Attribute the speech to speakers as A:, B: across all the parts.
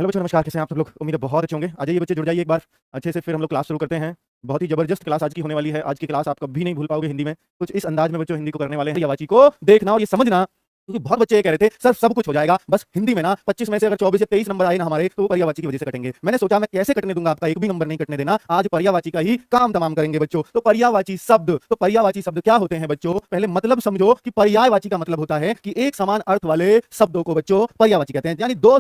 A: Hello बच्चों, नमस्कार। कैसे हैं आप सब लोग? उम्मीद है बहुत अच्छे होंगे। आ जाइए बच्चे, जुड़ जाइए एक बार अच्छे से, फिर हम लोग क्लास शुरू करते हैं। बहुत ही जबरदस्त क्लास आज की होने वाली है। आज की क्लास आप कभी नहीं भूल पाओगे। हिंदी में कुछ इस अंदाज में बच्चों हिंदी को करने वाले हैं। पर्यायवाची को देखना और ये समझना, क्योंकि बहुत बच्चे ये कह रहे थे सर सब कुछ हो जाएगा, बस हिंदी में ना 25 में से अगर 24 या 23 नंबर आए ना हमारे, तो वो पर्यायवाची की वजह से कटेंगे। मैंने सोचा मैं कैसे कटने दूंगा, आपका एक भी नंबर नहीं कटने देना। आज पर्यायवाची का ही काम तमाम करेंगे बच्चों। तो पर्यायवाची शब्द क्या होते हैं बच्चों? पहले मतलब समझो कि पर्यायवाची का मतलब होता है कि एक समान अर्थ वाले शब्दों को बच्चों पर्यायवाची कहते हैं। यानी दो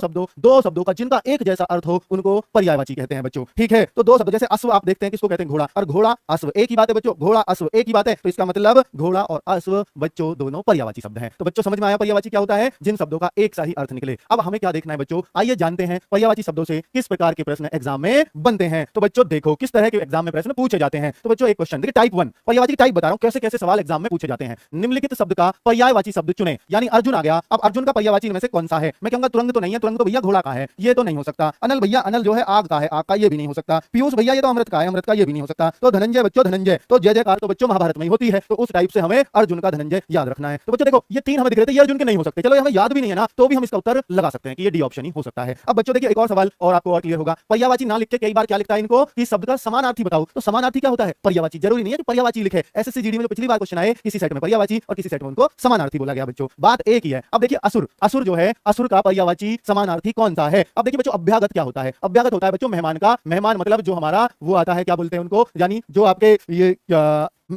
A: शब्दों का जिनका एक जैसा अर्थ हो उनको पर्यायवाची कहते हैं बच्चों। ठीक है, तो दो शब्द जैसे अश्व, आप देखते हैं किसको कहते हैं? घोड़ा। और घोड़ा अश्व एक ही बात है बच्चों, घोड़ा अश्व एक ही बात है। तो इसका मतलब घोड़ा और अश्व बच्चों दोनों पर्यायवाची शब्द हैं। तो बच्चों समझ में आया पर्यायवाची क्या होता है? जिन शब्दों का एक सा ही अर्थ निकले। अब हमें क्या देखना है बच्चों? आइए जानते हैं पर्यायवाची शब्दों से किस प्रकार के प्रश्न एग्जाम में बनते हैं। तो बच्चों देखो किस तरह के एग्जाम में प्रश्न पूछे जाते हैं। तो बच्चों एक क्वेश्चन देखिए, टाइप 1 पर्यायवाची टाइप बता रहा हूं, कैसे कैसे सवाल एग्जाम में पूछे जाते हैं। निम्नलिखित शब्द का पर्यायवाची शब्द चुने। यानी अर्जुन आ गया, अब अर्जुन का पर्यायवाची इनमें से कौन सा है? मैं कहूंगा तुरंग तो नहीं है, तुरंग तो भैया घोड़ा का है, ये तो नहीं हो सकता। अनल भैया, अनल जो है आग का है, आग का ये भी नहीं हो सकता। पीयूष भैया ये तो अमृत का है, अमृत का ये भी नहीं हो सकता। तो धनंजय बच्चों, धनंजय तो जय जयकार तो बच्चों महाभारत में ही होती है। तो उस टाइप से हमें अर्जुन का धनंजय याद रखना है। तो बच्चों देखो ये तीन हमें दिख रहे थे, ये अर्जुन के नहीं हो सकते। चलो ये हमें याद भी नहीं है ना, तो भी हम इसका उत्तर लगा सकते हैं कि ये डी ऑप्शन ही हो सकता है। अब बच्चों देखिए एक और सवाल और आपको और क्लियर होगा। पर्यायवाची ना लिख के कई बार क्या लिखता है इनको कि शब्द का समानार्थी बताओ। तो समानार्थी क्या होता है? पर्यायवाची। जरूरी नहीं है कि पर्यायवाची लिखे। एसएससी जीडी में जो पिछली बार क्वेश्चन आए, किसी सेट में पर्यायवाची और किसी सेट में उनको समानार्थी बोला गया बच्चों। बात एक ही है। अब देखिए असुर, असुर जो है, असुर का पर्यायवाची समानार्थी कौन सा है? अब देखिए बच्चों अभ्यागत क्या होता है? अभ्यागत होता है बच्चों मेहमान का। मेहमान मतलब जो हमारा वो आता है, क्या बोलते हैं उनको, यानी जो आपके ये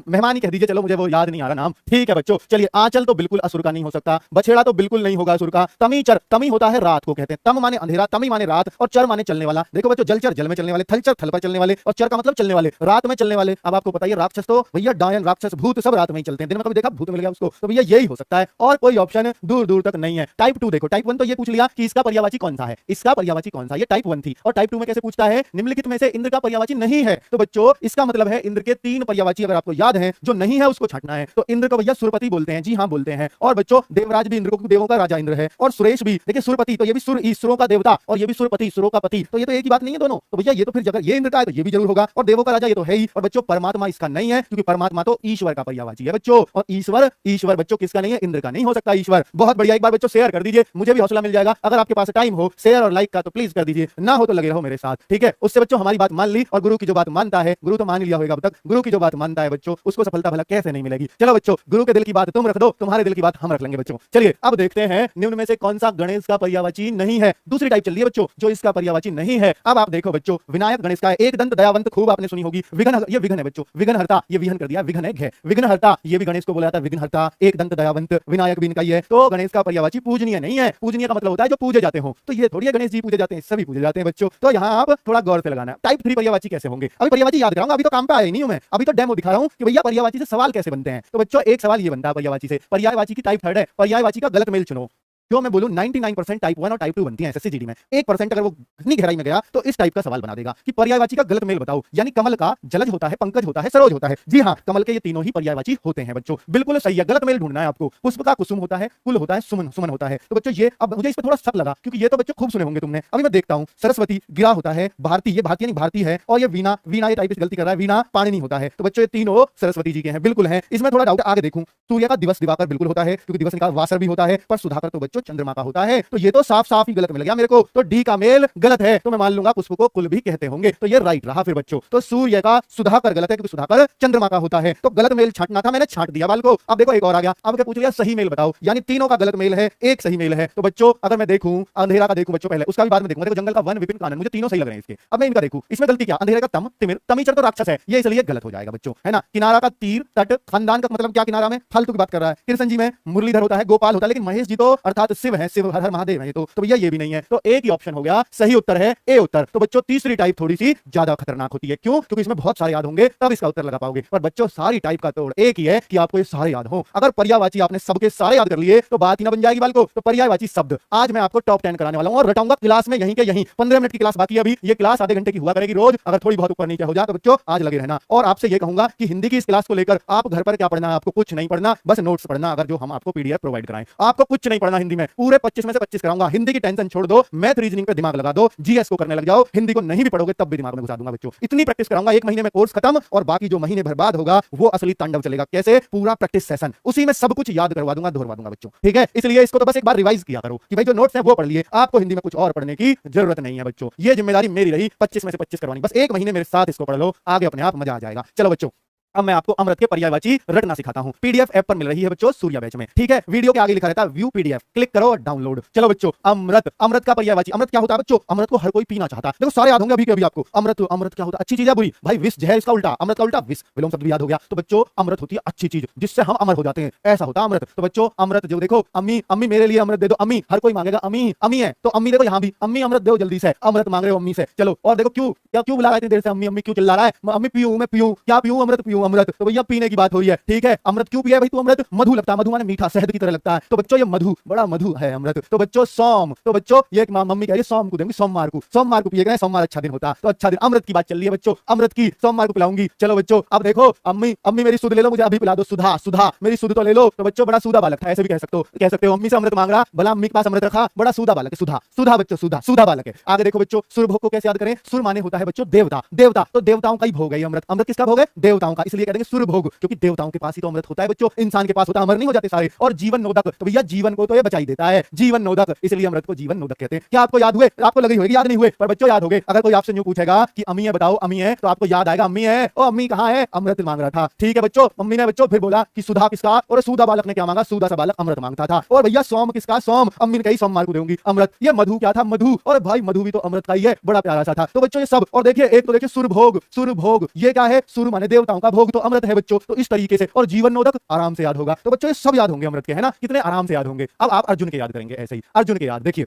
A: मेहमान ही कह दीजिए, चलो मुझे वो याद नहीं आ रहा नाम। ठीक है बच्चों, चलिए आंचल तो बिल्कुल असुर का नहीं हो सकता, बछेड़ा तो बिल्कुल नहीं होगा असुर का। तमीचर, तमी होता है रात को कहते हैं। तम माने अंधेरा, तमी माने रात, और चर माने चलने वाला। देखो बच्चों जलचर जल में चलने वाले, थलचर थल पर चलने वाले, और चर का मतलब चलने वाले, रात में चलने वाले। अब आपको पता है राक्षस तो भैया डायन, राक्षस, भूत सब रात में ही चलते हैं। दिन में कभी देखा भूत मिल गया उसको? तो भैया यही हो सकता है, और कोई ऑप्शन दूर दूर तक नहीं है। टाइप 2 देखो, टाइप 1 तो ये पूछ लिया कि इसका पर्यायवाची कौन सा है, इसका पर्यायवाची कौन सा, ये टाइप 1 थी। और टाइप 2 में कैसे पूछता है? निम्नलिखित में से इंद्र का पर्यायवाची नहीं है। तो बच्चों इसका मतलब है इंद्र के 3 पर्यायवाची अगर आपको याद है, जो नहीं है उसको छांटना है। तो इंद्र को भैया सुरपति बोलते हैं, जी हां बोलते हैं। और बच्चों देवराज भी इंद्र को, देवों का राजा इंद्र है। और सुरेश भी देखिए सुरपति, तो ये भी सुर, ईश्वरों का देवता, और ये भी सुरपति, सुरों का पति। तो ये तो एक ही बात नहीं है दोनों। तो भैया ये तो फिर अगर ये इंद्र का है तो ये भी जरूर होगा, और देवों का राजा ये तो है ही। और बच्चों परमात्मा इसका नहीं है, क्योंकि परमात्मा तो ईश्वर का पर्यायवाची है बच्चों। और ईश्वर, ईश्वर बच्चों किसका नहीं है? इंद्र का नहीं हो सकता ईश्वर। बहुत बढ़िया, एक बार बच्चों शेयर कर दीजिए, मुझे भी हौसला मिल जाएगा। अगर आपके पास टाइम हो शेयर और लाइक का तो प्लीज कर दीजिए, ना हो तो लगे रहो मेरे साथ। ठीक है, उससे बच्चों हमारी बात मान ली, और गुरु की जो बात मानता है, गुरु तो मान ही लिया होगा अब तक, गुरु की जो बात मानता है बच्चों उसको सफलता भला कैसे नहीं मिलेगी। चलो बच्चों गुरु के दिल की बात तुम रख दो, तुम्हारे दिल की बात हम रख लेंगे बच्चों। चलिए अब देखते हैं निम्न में से कौन सा गणेश का पर्यायवाची नहीं है। दूसरी टाइप चल रही है बच्चों जो इसका पर्यायवाची नहीं है। अब आप देखो बच्चों, विनायक गणेश का है, एक दंत दयावंत खूब आपने सुनी होगी। विघ्न, ये विघ्न है बच्चों, विघ्नहर्ता, ये विघ्न कर दिया, विघ्न है, विघ्नहर्ता, ये भी गणेश को बोला जाता है विघ्नहर्ता। एक दंत दयावंत, विनायक भी इनका ही है। तो गणेश का पर्यायवाची पूजनीय नहीं है। पूजनीय का मतलब होता है जो पूजे जाते हो। तो ये थोड़ी है गणेश जी पूजे जाते हैं, सभी पूजे जाते हैं बच्चों। तो यहाँ आप थोड़ा गौर से लगाना। टाइप 3 पर्यायवाची कैसे होंगे? अभी पर्यायवाची याद कराऊंगा, अभी तो काम पे आया ही नहीं हूं मैं, अभी तो डेमो दिखा रहा हूं कि भैया पर्यायवाची से सवाल कैसे बनते हैं। तो बच्चों एक सवाल ये बनता है पर्यायवाची से, पर्यायवाची की टाइप 3 है, पर्यायवाची का गलत मेल चुनो। जो मैं बोलूं 99% टाइप 1 और टाइप 2 बनती है एसएससी जीडी में। 1% अगर वो इतनी गहराई में गया तो इस टाइप का सवाल बना देगा कि पर्यायवाची का गलत मेल बताओ। यानी कमल का जलज होता है, पंकज होता है, सरोज होता है। जी हां, कमल के ये तीनों ही पर्यायवाची होते हैं बच्चों, बिल्कुल सही है। गलत मेल ढूंढना है आपको। पुष्प का कुसुम होता है, कुल होता है सुमन, सुमन होता है। तो बच्चों ये अब मुझे इस पर थोड़ा शक लगा, क्योंकि ये तो बच्चों खूब सुने होंगे तुमने। अभी मैं देखता हूं, सरस्वती गिरा होता है, भारती, ये भारती यानी भारती है, और ये वीणा, वीणा ये टाइप गलती कर रहा है, वीणा पाणिनि होता है। तो बच्चों ये तीनों सरस्वती जी के हैं, बिल्कुल है। इसमें थोड़ा डाउट आगे देखूं, सूर्य का दिवस दिवाकर बिल्कुल होता है, क्योंकि दिवस का वासर भी होता है, पर सुधाकर तो बच्चों चंद्रमा का होता है। तो ये तो साफ साफ ही गलत मिल गया मेरे को। तो डी का मेल गलत है, तो मैं मान लूंगा पुष्प को कुल भी कहते होंगे। तो ये राइट रहा फिर बच्चों। तो सूर्य का सुधाकर गलत है, क्योंकि सुधाकर चंद्रमा का होता है। तो गलत मेल छांटना था, मैंने छांट दिया बाल को। अब देखो एक और आ गया, अब क्या पूछ लिया? सही मेल बताओ। यानी तीनों का गलत मेल है, एक सही मेल है। तो बच्चों अगर मैं देखूं, अंधेरा का देखूं बच्चों पहले, उसका भी बाद में देखूंगा। देखो जंगल का वन, विपिन कानन, मुझे तीनों सही लग रहे हैं इसके। अब मैं इनका देखूं, इसमें गलती क्या? अंधेरे का तम, तिमिर, तमीचर तो राक्षस है, ये इसलिए गलत हो जाएगा बच्चों, है ना। किनारा का तीर, तट, खानदान का मतलब क्या? किनारा में फालतू की बात कर रहा है। कृष्ण जी में मुरलीधर होता है, गोपाल होता है, लेकिन महेश जी तो अर्थात शिव है, शिव हर हर महादेव है। तो भैया ये भी नहीं है। तो एक ही ऑप्शन हो गया, सही उत्तर है ए उत्तर। तो बच्चों तीसरी टाइप थोड़ी सी ज्यादा खतरनाक होती है। क्यों? क्योंकि इसमें बहुत सारे याद होंगे, तब इसका उत्तर लगा पाओगे। पर बच्चों सारी टाइप का तोड़ एक ही है कि आपको ये सारे याद हो। अगर पर्यायवाची आपने सबके सारे याद कर लिए तो बात ही ना बन जाएगी बाल को। तो पर्यायवाची शब्द आज मैं आपको टॉप 10 कराने वाला हूं, और रटाऊंगा क्लास में यहीं के यहीं। 15 मिनट की क्लास बाकी है अभी, ये क्लास आधे घंटे की हुआ करेगी रोज। अगर थोड़ी बहुत ऊपर नीचे हो जाए तो बच्चों आज लगे रहना। और आपसे ये कहूंगा कि हिंदी की इस क्लास को लेकर आप घर पर क्या पढ़ना है? आपको कुछ नहीं पढ़ना, बस नोट्स पढ़ना। अगर जो हम आपको पीडीएफ प्रोवाइड कराएं, आपको कुछ नहीं पढ़ना हिंदी हिंदी में, पूरे 25 में से 25 कराऊंगा। हिंदी की टेंशन छोड़ दो, मैथ रीजनिंग पे दिमाग लगा दो, जीएस को करने लग जाओ, हिंदी को नहीं भी पढ़ोगे तब भी दिमाग में घुसा दूंगा बच्चों। इतनी प्रैक्टिस कराऊंगा, 1 महीने में कोर्स खत्म, और बाकी जो महीने बर्बाद होगा वो असली तांडव चलेगा। कैसे? पूरा प्रैक्टिस सेशन, उसी में सब कुछ याद करवा दूंगा, दोहरवा दूंगा बच्चों, ठीक है। इसलिए इसको तो बस एक बार रिवाइज किया करो कि भाई जो नोट्स है वो पढ़ लिए, आपको हिंदी में कुछ और पढ़ने की जरूरत नहीं है बच्चों। ये जिम्मेदारी मेरी रही 25 में से 25 करवानी। बस 1 महीने मेरे साथ इसको पढ़ लो, आगे अपने आप मजा आ जाएगा। चलो बच्चों, अब मैं आपको अमृत के पर्यायवाची रटना सिखाता हूं। पीडीएफ ऐप पर मिल रही है बच्चों, सूर्या बैच में, ठीक है। वीडियो के आगे लिखा रहता है व्यू पीडीएफ, क्लिक करो और डाउनलोड। चलो बच्चों, अमृत, अमृत का पर्यायवाची। अमृत क्या होता है बच्चों? अमृत को हर कोई पीना चाहता है। देखो सारे याद होंगे अभी के अभी आपको। अमृत, अमृत क्या होता है? अच्छी चीज है बुरी? भाई विष जहर, इसका उल्टा, अमृत का उल्टा विष, विलोम शब्द भी याद हो गया। तो बच्चों अमृत होती है अच्छी चीज जिससे हम अमर हो जाते हैं, ऐसा होता है अमृत। तो बच्चों अमृत जो देखो, अम्मी अम्मी मेरे लिए अमृत दे दो, अम्मी, हर कोई मांगेगा अम्मी, अम्मी है तो अम्मी देखो यहाँ भी अम्मी अमृत दो जल्दी से, अमृत मांग रहे हो अम्मी से। चलो और देखो क्यों, क्या क्यों बुला रहा है इतनी देर से अम्मी अम्मी, क्यों चिल्ला रहा है? अम्मी पीऊं, मैं पीऊं, क्या पीऊं? अमृत पीऊं, अमृत। तो भैया पीने की बात हो रही है, ठीक है। अमृत क्यों पिया भाई तू? अमृत मधु लगता है, मधु माने मीठा, शहद की तरह लगता है। तो बच्चों ये मधु, बड़ा मधु है अमृत। तो बच्चों सोम, तो बच्चों ये मम्मी कह रही है सोम को देंगी, सोमवार को, सोमवार को पिएगा, सोमवार अच्छा दिन होता है, तो अच्छा दिन। अमृत की बात चल रही है बच्चों, अमृत की, सोमवार को पिलाऊंगी। चलो बच्चों अब देखो, अम्मी अम्मी मेरी सुध ले लो, मुझे अभी पिला दो, सुधा सुधा मेरी सुध तो ले लो। तो बच्चों बड़ा सूधा बालक था, ऐसे भी कह सकते हो। अम्मी से अमृत मांग रहा, भला अम्मी के पास अमृत रखा, बड़ा सूधा बालक है, सुधा सुधा बच्चों, सुधा सुधा बालक है। आगे देखो बच्चों, सुर भोग को कैसे याद करें? सुर माने होता है बच्चों देवता, देवता तो देवताओं का ही भोग है ये अमृत। अमृत किसका भोग है? देवताओं का, इसलिए कह देंगे सुर भोग, क्योंकि देवताओं के पास ही तो अमृत होता है बच्चों, इंसान के पास होता, अमर नहीं हो जाते सारे। और जीवन नोदक, तो भैया जीवन को तो ये बचा ही देता है, जीवन नोदक, इसलिए अमृत को जीवन नोदक कहते हैं। क्या आपको याद हुए? आपको लगी होगी याद नहीं हुए, पर बच्चों याद हो गए। अगर कोई आपसे यूं पूछेगा कि अम्मी है बताओ, अम्मी है, तो आपको याद आएगा अम्मी है, ओ अम्मी कहां है? अमृत मांग रहा था, ठीक है बच्चों। मम्मी ने बच्चों फिर बोला कि सुधा किसका? और सुधा बालक ने क्या मांगा? सुधा सा बालक अमृत मांगता था। और भैया सोम किसका? सोम, अम्मी ने कही सोमवार को दूंगी अमृत। ये मधु क्या था? मधु, और भाई मधु भी तो अमृत का ही है, बड़ा प्यारा सा था। तो बच्चों ये सब, और देखिए एक तो देखिए सुर भोग, सुर भोग ये क्या है? सुर माने देवताओं का, भोग तो अमृत है बच्चों। तो इस तरीके से, और जीवन नोदक आराम से याद होगा। तो बच्चों ये सब याद होंगे अमृत के, है ना? कितने आराम से याद होंगे। अब आप अर्जुन के याद करेंगे ऐसे ही, अर्जुन के याद देखिए।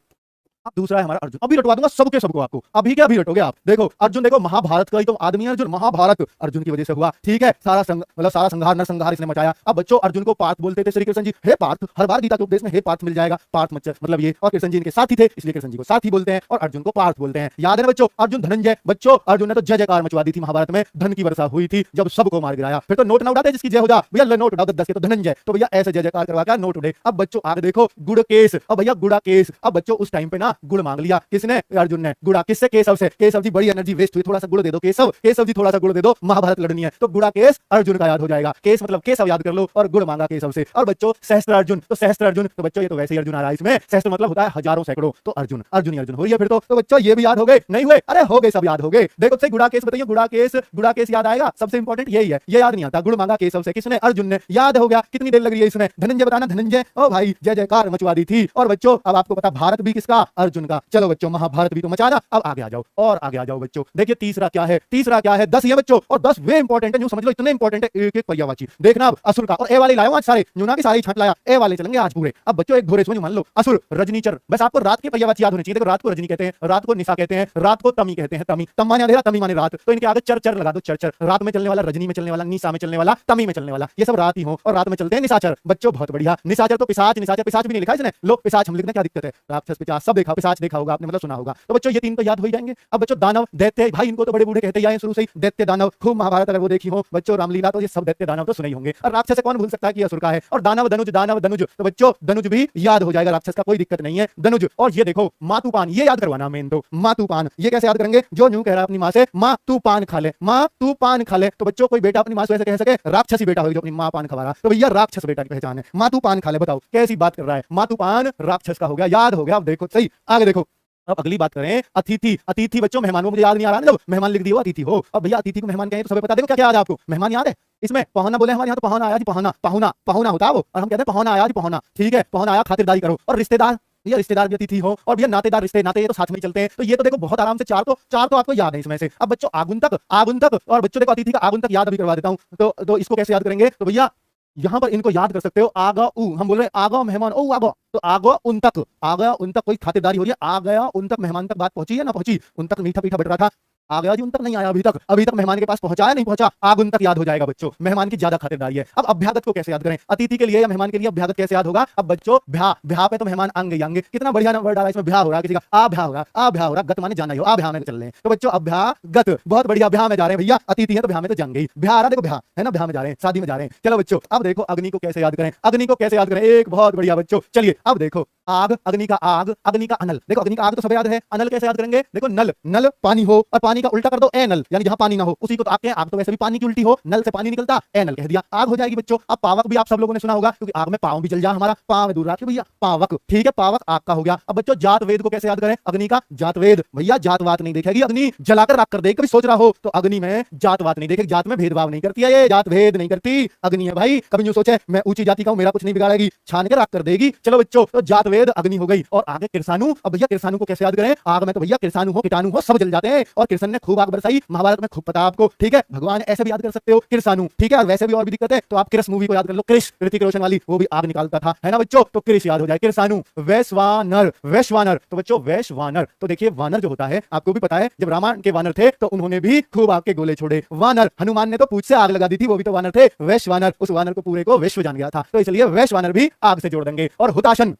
A: अब दूसरा है हमारा अर्जुन, अभी रटवा दूंगा सबके सबको आपको, अभी क्या अभी रटोगे आप। देखो अर्जुन, देखो महाभारत का ही तो आदमी है अर्जुन, महाभारत अर्जुन की वजह से हुआ, ठीक है। सारा सारा संहार नरसंहार इसने मचाया। अब बच्चों अर्जुन को पार्थ बोलते थे श्री कृष्ण जी, हे पार्थ, हर बार गीता के उपदेश में हे पार्थ मिल जाएगा, पार्थ मतलब ये, और कृष्ण जी इनके साथी थे इसलिए कृष्ण जी को साथी बोलते हैं, और अर्जुन को पार्थ बोलते हैं। याद है ना बच्चों? अर्जुन धनंजय, बच्चों अर्जुन ने तो जय जयकार मचवा दी थी महाभारत में, धन की वर्षा हुई थी जब सबको मार गिराया। फिर तो नोट ना उड़ाते जिसकी जय हो जा, भैया नोट उड़ाओ 10 के, तो धनंजय, तो भैया ऐसे जय जयकार करवा के नोट उड़े। अब बच्चों आगे देखो, गुड़ केस, अब भैया गुड़ा केस। अब बच्चों उस टाइम पे ना गुड़ मांग लिया किसने? अर्जुन ने। गुड़ा किससे? केशव से। केशव जी बड़ी एनर्जी वेस्ट हुई, थोड़ा सा गुड़ दे दो केशव, केशव जी थोड़ा सा गुड़ दे दो, महाभारत लड़नी है। तो गुड़ा केस अर्जुन का याद हो जाएगा, केस मतलब केशव याद कर लो, और गुड़ मांगा केशव से। और बच्चों सहस्त्र अर्जुन, तो सहस्त्र अर्जुन, तो बच्चों ये तो वैसे ही अर्जुन आ रहा है इसमें, सहस्त्र मतलब होता है हजारों सैकड़ों, तो अर्जुन अर्जुन ही अर्जुन हो रही है फिर तो बच्चों ये भी याद हो गए? नहीं हुए? अरे हो गए, सब याद हो गए। देखो से गुड़ा केस बताइए, गुड़ा केस याद आएगा, सबसे इंपॉर्टेंट यही है, ये याद नहीं आता। गुड़ मांगा केशव से, किसने? अर्जुन ने। याद हो गया, कितनी देर लग रही है इसमें? धनंजय बताना, धनंजय, ओ भाई जय जयकार मचवा दी थी। और बच्चों अब आपको पता भारत भी किसका? अर्जुन का। चलो बच्चों महाभारत भी तो मचाना। अब आगे आ जाओ, और आगे आ जाओ बच्चों। देखिए तीसरा क्या है? तीसरा क्या है? 10 ही है बच्चों, और 10 वे इंपॉर्टेंट है, यूं समझ लो इतने इंपॉर्टेंट है एक एक पर्यायवाची। देखना अब असुर का, और ए वाले लाया आज सारे, यूं ना कि सारे छांट लाया, ए वाले चलेंगे आज पूरे। अब बच्चों एक घोड़े समझ मान लो, असुर, रजनीचर, बस आपको रात के पर्यायवाची याद होने चाहिए। देखो रात को रजनी कहते हैं, रात को निशा कहते हैं, रात को तमी कहते हैं, तमी, तम माने अंधेरा, तमी माने रात, तो इनके आगे चर चर लगा दो, चर चर, रात में चलने वाला, रजनी में चलने वाला, निशा में चलने वाला, तमी में चलने वाला, ये सब रात ही हो, और रात में चलते हैं निशाचर। बच्चों बहुत बढ़िया, निशाचर तो पिशाच, निशाचर पिशाच भी नहीं लिखा इसने, लो पिशाच हम लिखना क्या दिक्कत है? राक्षस पिशाच सब देखा, पिशाच देखा होगा आपने, मतलब सुना होगा। तो बच्चों ये 3 तो याद हो ही जाएंगे। अब बच्चों दानव, दैत्य, भाई इनको तो बड़े बूढ़े कहते हैं शुरू से ही, दैत्य दानव, खूब महाभारत अगर वो देखी हो बच्चों, रामलीला, तो ये सब दैत्य दानव तो सुने ही होंगे। और राक्षस कौन भूल सकता है कि असुर का है? और दानव धनुज, दानव धनुज, तो बच्चों धनुज भी याद हो जाएगा, राक्षस का कोई दिक्कत नहीं है, धनुज। और ये देखो मातूपान, ये याद करवाना मेन तो, मातूपान ये कैसे याद करेंगे? जो न्यू कह रहा है अपनी माँ से, माँ तू पान खा ले, माँ तू पान खा ले, तो बच्चों कोई बेटा अपनी माँ से ऐसे कह सके? राक्षसी बेटा हो जो अपनी माँ पान खा रहा, तो भैया राक्षस बेटा की पहचान है, माँ तू पान खा ले। बताओ कैसी बात कर रहा है? मातूपान राक्षस का हो गया, याद हो गया। अब देखो सही, आगे देखो। अब अगली बात करें अतिथि, अतिथि बच्चों मेहमान, वो मुझे याद नहीं आ रहा ना, जब मेहमान लिख दिया अतिथि हो। अब भैया अतिथि को मेहमान कहें तो सब पता, देखो क्या क्या याद है आपको? मेहमान याद है? इसमें पहुना बोले हमारे यहाँ, तो पहुना आया जी, पहुना, पहुना पहुना होता है वो, और हम कहते हैं पहुना आया जी, पहुना, ठीक है, पहुना आया, खातिरदारी करो। और रिश्तेदार, भैया रिश्तेदार भी अतिथि हो, और भैया नातेदार, रिश्ते नाते ये तो साथ में चलते हैं। तो ये तो देखो बहुत आराम से चार तो आपको याद है इसमें से। अब बच्चों आगुंतक, आगुंतक, और बच्चों देखो अतिथि का आगुंतक याद अभी करवा देता हूँ। तो इसको कैसे याद करेंगे? तो भैया यहाँ पर इनको याद कर सकते हो, आगा उ, हम बोल रहे हैं आगा मेहमान, ओ आगा, तो आगा उन तक, आगा उन तक कोई खातिरदारी हो रही है, आ गया उन तक, मेहमान तक बात पहुंची है ना पहुंची? उन तक मीठा पीठा बट रहा था, आ गया जी उन तक नहीं आया, अभी तक मेहमान के पास पहुंचा है नहीं पहुंचा, आग उन तक याद हो जाएगा बच्चों, मेहमान की ज्यादा खातिरदारी है। अब अभ्यागत को कैसे याद करें? अतिथि के लिए या मेहमान के लिए अभ्यागत कैसे याद होगा? अब बच्चों भ्या, भ्या पे तो मेहमान आएंगे आएंगे, कितना बढ़िया वर्ड डाला इसमें, भ्या हो रहा है किसी का, आ भ्या हो रहा, आ भ्या हो रहा, गत माने जाना ही हो, आ भ्या में चल रहे हैं, तो बच्चों अभ्यागत, बहुत बढ़िया, भ्या में जा रहे हैं भैया, अतिथि है तो भ्या में तो जाएंगे ही, भ्या आ रहा, देखो भ्या है ना, भ्या में जा रहे हैं, शादी में जा रहे हैं। चलो बच्चों अब देखो अग्नि को कैसे याद करें? अग्नि को कैसे याद करें? एक बहुत बढ़िया बच्चों, चलिए अब देखो आग, अग्नि का आग, अग्नि का अनल। देखो अग्नि का आग तो सब याद है, अनल कैसे याद करेंगे? देखो नल, नल पानी हो और पानी का उल्टा कर दो एनल, यानी जहां पानी ना हो उसी को तो आग कहें। आग तो वैसे भी पानी की उल्टी हो, नल से पानी निकलता, एनल कह दिया, आग हो जाएगी बच्चों। अब पावक भी आप सब लोगों ने सुना होगा, क्योंकि आग में पांव भी जल जा, हमारा पांव दूर रखिए भैया, पावक, ठीक है, पावक आग का हो गया। अब बच्चों जात वेद को कैसे याद करें? अग्नि का जात वेद, भैया जातवात नहीं देखेगी अग्नि, जलाकर राख कर देगी। कभी सोच रहा हो तो अग्नि में जातवात नहीं देखेगी, जात में भेदभाव नहीं करती है, ये जात भेद नहीं करती, अग्नि है भाई। कभी यूं सोचे मैं ऊंची जाति का हूं, मेरा कुछ नहीं बिगाड़ेगी, छान के राख कर देगी। चलो बच्चों, तो जात वेद अग्नि हो गई। और आगे किरसानु। अब भैया किरसानु को कैसे याद करें? आग में तो भैया किरसानु हो, कीटाणु हो, सब जल जाते हैं, और किरसन ने खूब आग बरसाई, महाभारत में खूब पता आपको, ठीक है। भगवान ऐसे भी याद कर सकते हो किरसानु, ठीक है। और वैसे भी और भी दिक्कत है तो आप क्रिस मूवी को याद कर लो, क्रिश, ऋतिक रोशन वाली, वो भी आग निकालता था, है ना बच्चों, तो क्रिश याद हो जाए। किरसानु, वैश्वानर, वैश्वानर, तो बच्चों वैश्वानर, तो देखिए वानर जो होता है आपको भी पता है, जब रामायण के वानर थे तो उन्होंने भी खूब आग के गोले छोड़े। वानर, हनुमान ने तो पूंछ से आग लगा दी थी, वो भी तो वानर थे। वैश्वानर, उस वानर को पूरे को विश्व जान गया था, तो इसलिए वैश्वानर भी आग से जोड़ देंगे। और हुताशन,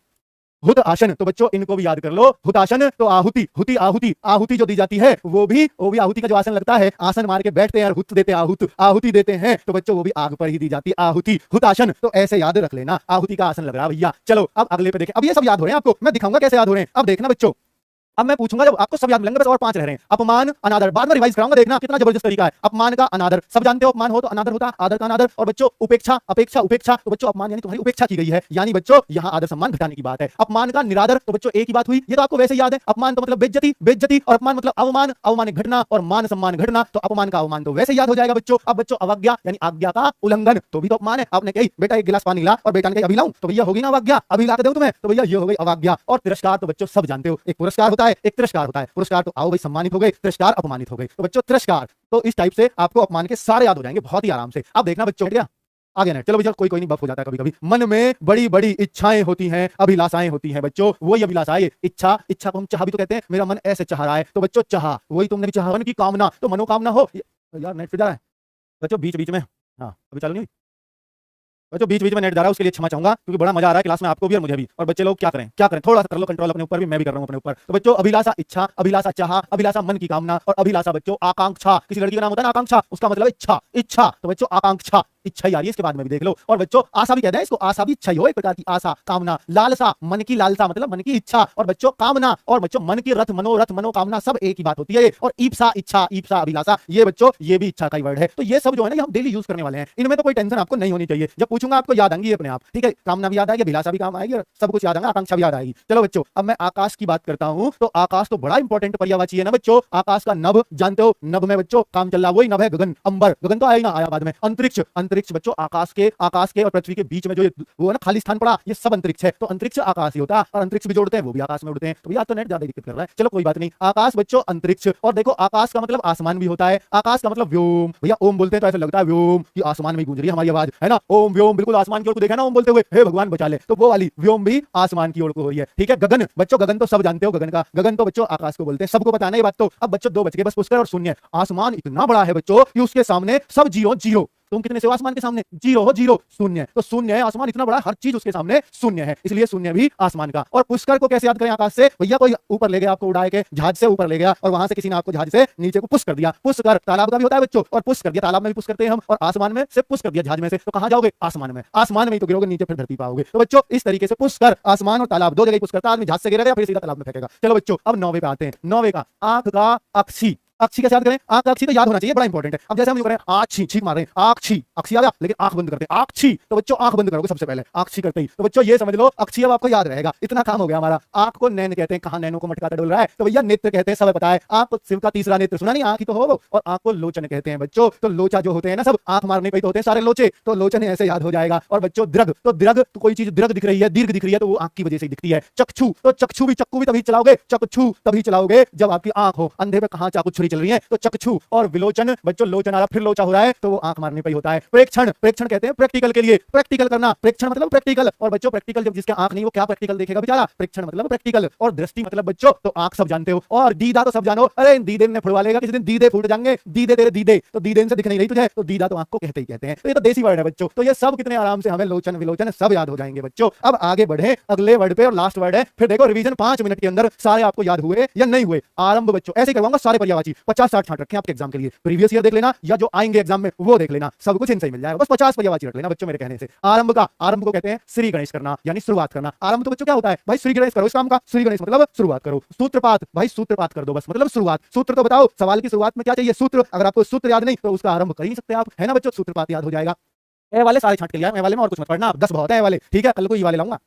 A: हुत आसन, तो बच्चों इनको भी याद कर लो। हुतासन तो आहुति, हुति आहुति, आहुति जो दी जाती है वो भी आहुति का जो आसन लगता है, आसन मार के बैठते हैं और हुत देते, आहुति देते हैं, तो बच्चों वो भी आग पर ही दी जाती है, आहुति, हुतासन। तो ऐसे याद रख लेना, आहुति का आसन लग रहा भैया। चलो अब अगले पे देखें, अब ये सब याद हो रहे हैं आपको, मैं दिखाऊंगा कैसे याद हो रहे हैं। अब देखना बच्चों, अब मैं पूछूंगा जब आपको सब याद मिलेंगे, बस और 5 रह रहे हैं। अपमान, अनादर, बाद में रिवाइज कराऊंगा, देखना कितना जबरदस्त तरीका है। अपमान का अनादर, सब जानते हो, अपमान हो तो अनादर होता, आदर का अनादर। और बच्चों उपेक्षा, अपेक्षा, उपेक्षा, तो बच्चों अपमान यानी तुम्हारी उपेक्षा की गई है, यानी बच्चों यहां आदर सम्मान घटाने की बात है। अपमान का निरादर, तो बच्चों एक ही बात हुई, ये तो आपको वैसे याद है। अपमान तो मतलब बेइज्जती, बेइज्जती, और अपमान मतलब अवमान, अवमान घटना, और मान सम्मान घटना, तो अपमान का अवमान तो वैसे याद हो जाएगा बच्चों। अब बच्चों अवज्ञा यानी आज्ञा का उल्लंघन, तो भी तो अपमान है। आपने कही बेटा एक गिलास पानी ला, और बेटा ने कही अभी लाऊं, तो भैया होगी ना अवज्ञा, अभी ला के दूं तुम्हें, तो भैया ये हो गई अवज्ञा। और तिरस्कार, तो बच्चों सब जानते हो, एक पुरस्कार होता है, एक तिरस्कार होता है। पुरस्कार तो आओ भाई सम्मानित हो गए, तिरस्कार अपमानित हो गए, तो बच्चों तिरस्कार। तो इस टाइप से आपको अपमान के सारे याद हो जाएंगे बहुत ही आराम से। अब देखना बच्चों, क्या आगे ना, चलो भैया कोई कोई नहीं, बफ हो जाता है कभी कभी। मन में बड़ी बड़ी इच्छाएं होती हैं, अभिलाषाएं होती हैं बच्चों, वही अभिलाषाएं, इच्छा, इच्छा को हम चाह भी तो कहते हैं, मेरा मन ऐसे चाह रहा है, तो बच्चों चाह, वही तुमने भी चाहा, मन की कामना, तो मनोकामना हो। यार नेट पे जा रहा है बच्चों, बीच बीच में, हाँ अभी चालू नहीं, बच्चों बीच बीच में नेट जा रहा है, उसके लिए क्षमा चाहूंगा, क्योंकि बड़ा मजा आ रहा है क्लास में आपको भी और मुझे भी। और बच्चे लोग क्या करें, क्या करें, थोड़ा सा कर लो कंट्रोल अपने ऊपर भी, मैं भी कर रहा हूं अपने ऊपर। तो बच्चों अभिलाषा इच्छा, अभिलाषा चाह, अभिलाषा मन की कामना, और अभिलाषा बच्चों आकांक्षा, किसी लड़की का नाम होता है ना आकांक्षा, उसका मतलब इच्छा, इच्छा, तो बच्चों आकांक्षा, इच्छा ही आ रही है, इसके बाद में भी देख लो। और बच्चों आशा भी कहते हैं इसको, आशा भी इच्छा ही हो, एक प्रकार की आशा, कामना, लालसा, मन की लालसा मतलब मन की इच्छा, और बच्चों कामना, और बच्चों मन की रथ, मनोरथ, मनोकामना, सब एक ही बात होती है। और ईप्सा, इच्छा, ईप्सा, अभिलाषा, ये बच्चों ये भी इच्छा का ही वर्ड है। तो ये सब जो है ना, ये हम डेली यूज करने वाले हैं, इनमें तो कोई टेंशन आपको नहीं होनी चाहिए, जब पूछूंगा आपको याद आएंगी अपने आप, ठीक है। कामना भी याद आएगी, अभिलाषा भी काम आएगी, और सब कुछ याद आएगा, आकांक्षा भी याद आएगी। चलो बच्चों, अब मैं आकाश की बात करता हूं, तो आकाश तो बड़ा इंपॉर्टेंट पर्यायवाची है ना बच्चों। आकाश का नभ जानते हो, नभ में बच्चों काम चल रहा, वही नभ है गगन, अंबर, गगन तो आया ही ना, आया बाद में। अंतरिक्ष, अंतरिक्ष बच्चों आकाश के और पृथ्वी के बीच में जो वो है ना खाली स्थान पड़ा, ये सब अंतरिक्ष है, तो अंतरिक्ष आकाश ही होता है, और अंतरिक्ष भी जोड़ते हैं, वो भी आकाश में उड़ते हैं, तो यार तो नेट ज्यादा दिक्कत कर रहा है, चलो कोई बात नहीं। आकाश बच्चों अंतरिक्ष, और देखो आकाश का मतलब आसमान भी होता है, आकाश का मतलब व्योम, भैया ओम बोलते हैं तो ऐसा लगता है व्योम कि आसमान में गूंज रही है हमारी आवाज, है ना, ओम व्योम, बिल्कुल आसमान की ओर को देखा ना ओम बोलते हुए, हे भगवान बचा ले, तो वो वाली व्योम भी आसमान की ओर को हो रही है, ठीक है। गगन बच्चों, गगन तो सब जानते हो, गगन का, गगन तो बच्चों आकाश को बोलते हैं, सबको बताना ये बात तो। अब बच्चों 2 बच गए बस, पुष्कर और शून्य। आसमान इतना बड़ा है बच्चों कि उसके सामने सब जीरो जीरो, तुम कितने से हो आसमान के सामने, जीरो हो, जीरो, शून्य, तो शून्य है, आसमान इतना बड़ा, हर चीज उसके सामने शून्य है, इसलिए शून्य भी आसमान का। और पुष्कर को कैसे याद करें आकाश से, भैया कोई ऊपर ले गया आपको, उड़ाए के जहाज से ऊपर ले गया, और वहां से किसी ने आपको जहाज से नीचे को पुश कर दिया, पुष्कर तालाब का भी होता है बच्चों, और पुश कर दिया, तालाब में भी पुश करते हैं हम, और आसमान में से पुश कर दिया जहाज में से, तो कहां जाओगे, आसमान में, आसमान में ही तो गिरोगे, नीचे फिर धरती पाओगे। तो बच्चों इस तरीके से पुष्कर, आसमान और तालाब 2 जगह पुश करता, आदमी जहाज से गिरेगा फिर सीधा तालाब में फेंकेगा। चलो बच्चों अब 9वें पे आते हैं, 9वें का आंख का अक्षी, अक्षी कैसे याद करें, आंख का अक्षी तो याद होना चाहिए, बड़ा इंपॉर्टेंट है। अब जैसे हम करें आक्षी, छींक मार रहे हैं, आक्षी, अक्षी आ गया, लेकिन आंख बंद करते हैं, आक्षी, तो बच्चों आंख बंद करोगे सबसे पहले, आक्षी करते ही, तो बच्चों ये समझ लो अक्षी अब आपको याद रहेगा, इतना काम हो गया हमारा। आंख को नैन कहते हैं, कहां नैनों को मटकाता डोल रहा है, तो भैया नेत्र कहते हैं, सब पता है। आंख को शिव का तीसरा नेत्र सुना नहीं, आंख ही तो हो, और आंख को लोचन कहते हैं बच्चों, तो लोचा जो होते हैं ना सब आंख मारने पे तो होते हैं सारे लोचे, तो लोचन ऐसे याद हो जाएगा। और बच्चों दृग, तो दृग तो कोई चीज दृग दिख रही है, दीर्घ दिख रही है, तो वो आंख की वजह से दिखती है। चक्षु, तो चक्षु भी, चक्कू भी तभी चलाओगे, चक्षु तभी चलाओगे जब आपकी आंख हो, अंधे पे कहां चाकू छुरी चल रही है, तो चक्षु। और विलोचन बच्चों, लोचन आ रहा फिर लोचा हो रहा है, तो वो आंख मारने पे ही होता है। प्रेक्षण, प्रेक्षण कहते हैं प्रैक्टिकल के लिए, प्रैक्टिकल करना, प्रेक्षण मतलब प्रैक्टिकल, और बच्चों प्रैक्टिकल जब जिसके आंख नहीं वो क्या प्रैक्टिकल देखेगा बेचारा, प्रेक्षण मतलब प्रैक्टिकल। और दृष्टि मतलब बच्चों तो आंख सब जानते हो, और दीदा तो सब जानो, अरे दीदे ने फुड़वा लेगा किसी दिन, दीदे फूट जाएंगे, दीदे तेरे दीदे, तो दीदे से दिख नहीं रही तुझे, तो दीदा तो आंख को कहते ही कहते हैं, तो ये तो देसी वर्ड है बच्चों। तो ये सब कितने आराम से हमें लोचन विलोचन सब याद हो जाएंगे बच्चों। अब आगे बढ़े अगले वर्ड पे, और लास्ट वर्ड है, फिर देखो रिवीजन 5 मिनट के अंदर सारे आपको याद हुए या नहीं हुए। आरंभ बच्चों ऐसे करवाऊंगा सारे पर्यायवाची, 50-60 छांट रखे आपके एग्जाम के लिए, प्रीवियस ईयर देख लेना या जो आएंगे एग्जाम में वो देख लेना, सब कुछ इनसे ही मिल जाएगा। बस 50 पर्यायवाची रख लेना बच्चों मेरे कहने से। आरंभ को कहते हैं श्री गणेश करना, यानी शुरुआत करना। आरंभ तो बच्चों क्या होता है भाई, श्री गणेश करो इस काम का, श्री गणेश मतलब शुरुआत करो। सूत्रपात भाई सूत्रपात कर दो बस, मतलब शुरुआत। सूत्र तो बताओ, सवाल की शुरुआत में क्या चाहिए, सूत्र। अगर आपको सूत्र याद नहीं तो उसका आरंभ कर ही नहीं सकते आप, है ना बच्चों। सूत्रपात याद हो जाएगा। ए वाले सारे छांट के लिए, ए वाले में और कुछ मत पढ़ना, 10 बहुत है ए वाले, ठीक है। कल को ई वाले लाऊंगा।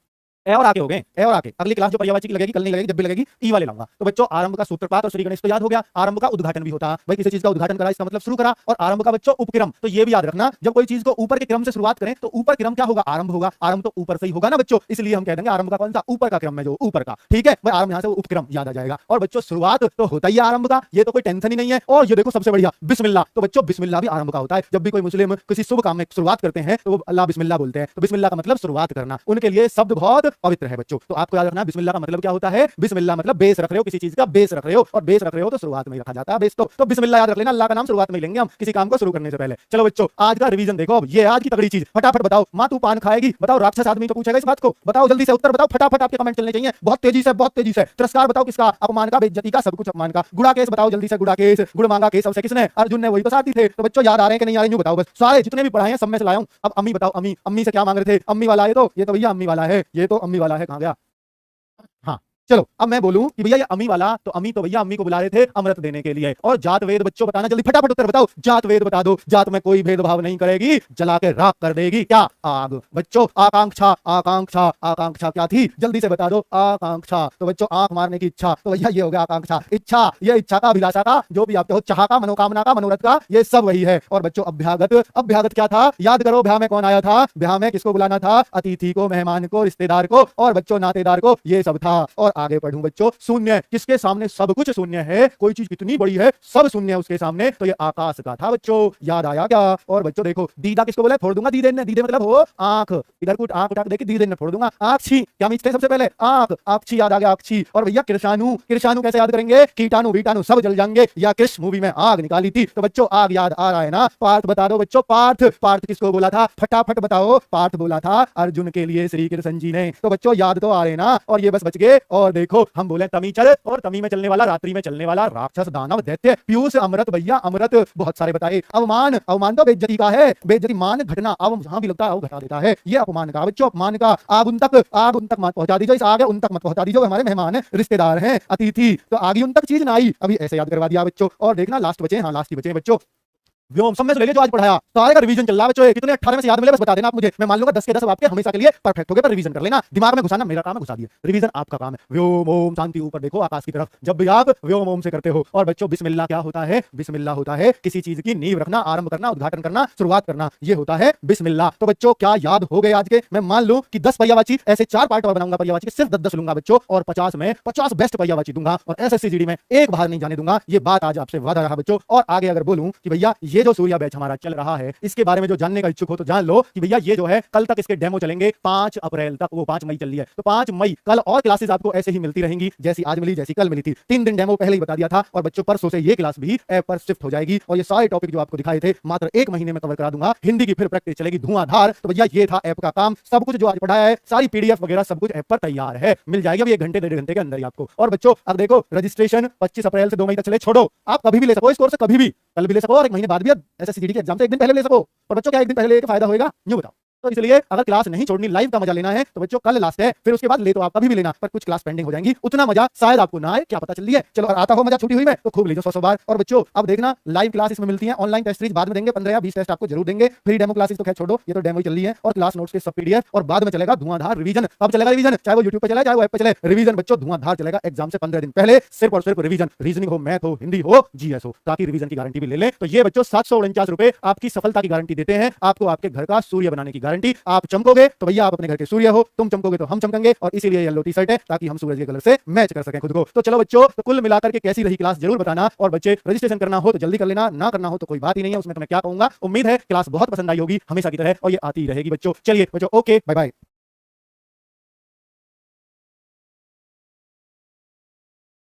A: ए और आके हो गए, ए और आके अगली क्लास जो पर्यायवाची की लगेगी, कल नहीं लगेगी, जब भी लगेगी ई वाले लाऊंगा। तो बच्चों आरंभ का सूत्रपात और श्री गणेश तो याद हो गया। आरंभ का उद्घाटन भी होता है भाई, किसी चीज का उद्घाटन करा इसका मतलब शुरू करा। और आरंभ का बच्चों उपक्रम, तो ये भी याद रखना, जब कोई चीज को ऊपर के क्रम से शुरुआत करें तो ऊपर क्रम क्या होगा, आरंभ होगा। आरंभ तो ऊपर से ही होगा ना बच्चों, इसलिए हम कह देंगे आरंभ का कौन सा, ऊपर का क्रम है जो ऊपर का, ठीक है भाई। आरंभ यहां से उपक्रम याद आ जाएगा। और बच्चों शुरुआत तो होता ही है आरंभ का, ये तो कोई टेंशन ही नहीं है। और ये देखो सबसे बढ़िया बिस्मिल्लाह, तो बच्चों बिस्मिल्लाह भी आरंभ का होता है। जब भी कोई मुस्लिम किसी शुभ काम में शुरुआत करते हैं तो वो अल्लाह बिस्मिल्लाह बोलते हैं, तो बिस्मिल्लाह का मतलब शुरुआत करना, उनके लिए शब्द बहुत पवित्र है बच्चों। तो आपको याद रखना बिस्मिल्लाह का मतलब क्या होता है, बिस्मिल्लाह मतलब बेस रख रहे हो, किसी चीज का बेस रख रहे हो, और बेस रख रहे हो तो शुरुआत में ही रखा जाता है बेस। तो बिस्मिल्लाह याद रख लेना, अल्लाह का नाम शुरुआत में लेंगे हम किसी काम को शुरू करने से पहले। चलो बच्चों आज का रिवीजन देखो, अब ये आज की तगड़ी चीज, फटाफट बताओ माँ तू पान खाएगी, बताओ राक्षस आदमी तो पूछेगा इस बात को, बताओ जल्दी से उत्तर बताओ, फटाफट आपके कमेंट चलने चाहिए, बहुत तेजी से बहुत तेजी से। तिरस्कार बताओ किसका, अपमान का, बेइज्जती का, सब कुछ अपमान का। गुड़ा केस बताओ जल्दी से, गुड़ा केस, गुड़ मांगा केस सबसे किसने, अर्जुन ने, वही तो साथी थे। तो बच्चों याद आ रहे हैं कि नहीं आ रहे, यूं बताओ बस, सारे जितने भी पढ़ाए हैं सब में से लाया हूं। अब अम्मी बताओ, अम्मी अम्मी से क्या मांग रहे थे, अम्मी वाला है, तो ये तो भैया अम्मी वाला है, ये तो अम्मी वाला है, कहां गया। हाँ चलो अब मैं बोलूं कि भैया ये अम्मी वाला, तो अम्मी तो भैया अम्मी को बुला रहे थे अमृत देने के लिए। और जात वेद बच्चों बताना जल्दी, फटाफट उत्तर बताओ, जात वेद बता दो। जात में कोई भेदभाव नहीं करेगी, जला के राख कर देगी, क्या, आग। बच्चों आकांक्षा, आकांक्षा, आकांक्षा क्या थी, जल्दी से बता दो, आकांक्षा। तो बच्चों आंख मारने की इच्छा, तो भैया ये हो गया आकांक्षा। इच्छा, ये इच्छा का, अभिलाषा का, जो भी आपके हो, चाह का, मनोकामना का, मनोरथ का, ये सब वही है। और बच्चों अभ्यागत, अभ्यागत क्या था, याद करो, ब्याह में कौन आया था, ब्याह में किसको बुलाना था, अतिथि को, मेहमान को, रिश्तेदार को, और बच्चों नातेदार को, ये सब था। और आगे पढ़ूं बच्चों, शून्य, किसके सामने सब कुछ शून्य है, कोई चीज कितनी बड़ी है सब शून्य है उसके सामने, तो ये आकाश का था बच्चों, याद आया क्या। और बच्चों देखो दीदा किसको बोला, फोड़ दूंगा दीदे ने, दीदे मतलब हो आंख, इधर कुछ आंख उठा के देखी, दीदे ने फोड़ दूंगा। आँखी क्या मीचते सबसे पहले, आंख, आँखी याद आ गया, आँखी। और भैया कृषाणु, कृषाणु कैसे याद करेंगे, कीटाणु वीटाणु सब जल जाएंगे, या कृष्ण मूवी में आग निकाली थी, तो बच्चों आग याद आ रहा है ना। पार्थ बता दो बच्चों, पार्थ, पार्थ किसको बोला था, फटाफट बताओ, पार्थ बोला था अर्जुन के लिए श्री कृष्ण जी ने। तो बच्चों याद तो आ रहे ना, और ये बस बच गए। और देखो हम बोले तमीचर, और तमी में चलने वाला, रात्रि में चलने वाला, राक्षस, दानव, दैत्य, पीयूष, अमृत, भैया अमृत बहुत सारे बताए। अवमान, अवमान तो बेइज्जती का है, बेइज्जती मान घटना, अब जहां भी लगता है वो घटा देता है, ये अपमान का बच्चों, अपमान का। आग उन तक, आग उन तक मत पहुंचा दीजिए, इस आग उन तक मत पहुंचा दीजिए, हमारे मेहमान है, रिश्तेदार हैं, अतिथि, तो आगे उन तक चीज ना आई, अभी ऐसे याद करवा दिया बच्चों। और देखना लास्ट बचे, हाँ लास्ट ही बचे बच्चों, व्योम सब में से ले लो जो आज पढ़ाया, सारे का रिवीजन चल रहा है बच्चों। कितने 18 में से याद मिले बस बता देना आप मुझे, मैं मान लूंगा 10 के 10 आपके हमेशा के लिए परफेक्ट हो गए, पर रिवीजन कर लेना, दिमाग में घुसाना मेरा काम है, घुसा दिए, रिवीजन आपका काम है। व्योम ओम शांति, ऊपर देखो आकाश की तरफ, जब भी आप व्योम ओम से करते हो। और बच्चों बिस्मिल्लाह क्या होता है, बिस्मिल्लाह होता है किसी चीज की नींव रखना, आरंभ करना, उद्घाटन करना, शुरुआत करना, ये होता है बिस्मिल्लाह। तो बच्चों क्या याद हो गए आज के, मैं मान लूं कि 10 पर्यायवाची, ऐसे 4 पार्ट और बनाऊंगा पर्यायवाची के, सिर्फ 10 लूंगा बच्चों, और 50 में 50 बेस्ट पर्यायवाची दूंगा, और एसएससी जीडी में एक बाहर नहीं जाने दूंगा, ये बात आज आपसे वादा रहा बच्चों। और आगे अगर बोलूं कि भैया ये जो सूर्या बैच हमारा चल रहा है, इसके बारे में जो जानने का इच्छुक हो तो जान लो कि भैया ये जो है कल तक इसके डेमो चलेंगे, 5 अप्रैल तक, वो 5 मई चल रही है, तो 5 मई कल और क्लासेस आपको ऐसे ही मिलती रहेंगी, जैसी आज मिली, जैसी कल मिली थी। 3 दिन डेमो पहले ही बता दिया था, और बच्चों परसों से ये क्लास भी ऐप पर शिफ्ट हो जाएगी, और ये सारे टॉपिक जो आपको दिखाए थे मात्र 1 महीने में कवर करा दूंगा। हिंदी की फिर प्रैक्टिस चलेगी धुआंधार। तो भैया ये था ऐप का काम, सब कुछ जो आज पढ़ाया है, सारी पीडीएफ वगैरह सब कुछ ऐप पर तैयार है, मिल जाएगी अभी 1 घंटे 1.5 घंटे के अंदर ही आपको। और बच्चों अब देखो रजिस्ट्रेशन 25 अप्रैल से 2 मई तक चले, छोड़ो आप कभी भी ले सको इस कोर्स से, कभी भी, कल भी ले सको, और 1 महीने बाद भी एसएससी जीडी के एग्जाम से 1 दिन पहले ले सको। और बच्चों क्या 1 दिन पहले लेके फायदा होएगा, यूं बताओ। तो इसलिए अगर क्लास नहीं छोड़नी, लाइव का मजा लेना है, तो बच्चों कल लास्ट है, फिर उसके बाद ले तो आप कभी भी लेना, पर कुछ क्लास पेंडिंग हो जाएंगी, उतना मजा शायद आपको ना आए, क्या पता चल रही है। चलो अगर आता हो मजा छुट्टी हुई में तो खूब लीजिए 100 बार। और बच्चों अब देखना लाइव क्लास इसमें मिलती है, ऑनलाइन टेस्ट सीरीज बाद में देंगे, 15 या 20 टेस्ट आपको जरूर देंगे। फ्री डेमो क्लासेस तो खैर छोड़ो, ये तो डेमो ही चल रही है, और क्लास नोट्स के सब पीडीएफ, और बाद में चलेगा धुआंधार रिवीजन। अब चलेगा रिवीजन, चाहे वो यूट्यूब पे चले, चाहे वो ऐप पे चले, रिवीजन बच्चों धुआंधार चलेगा। एग्जाम से 15 दिन पहले सिर्फ और सिर्फ रिवीजन, रीजनिंग हो, मैथ हो, हिंदी हो, जीएस हो, ताकि रिवीजन की गारंटी भी ले लें। तो ये बच्चों 749 रुपए आपकी सफलता की गारंटी देते हैं, आपको आपके घर का सूर्य बनाने की गारंटी। आप चमकोगे तो भैया आप अपने घर के सूर्य हो, तुम चमकोगे तो हम चमकेंगे, और इसीलिए येलो टी शर्ट है, ताकि हम सूरज के कलर से मैच कर सकें खुद को। तो चलो बच्चों, तो कुल मिलाकर के कैसी रही क्लास जरूर बताना, और बच्चे रजिस्ट्रेशन करना हो तो जल्दी कर लेना, ना करना हो तो कोई बात ही नहीं है, उसमें तो मैं क्या कहूंगा। उम्मीद है क्लास बहुत पसंद आई होगी हमेशा की तरह, और ये आती रहेगी बच्चों। चलिए बच्चों, ओके बाय बाय।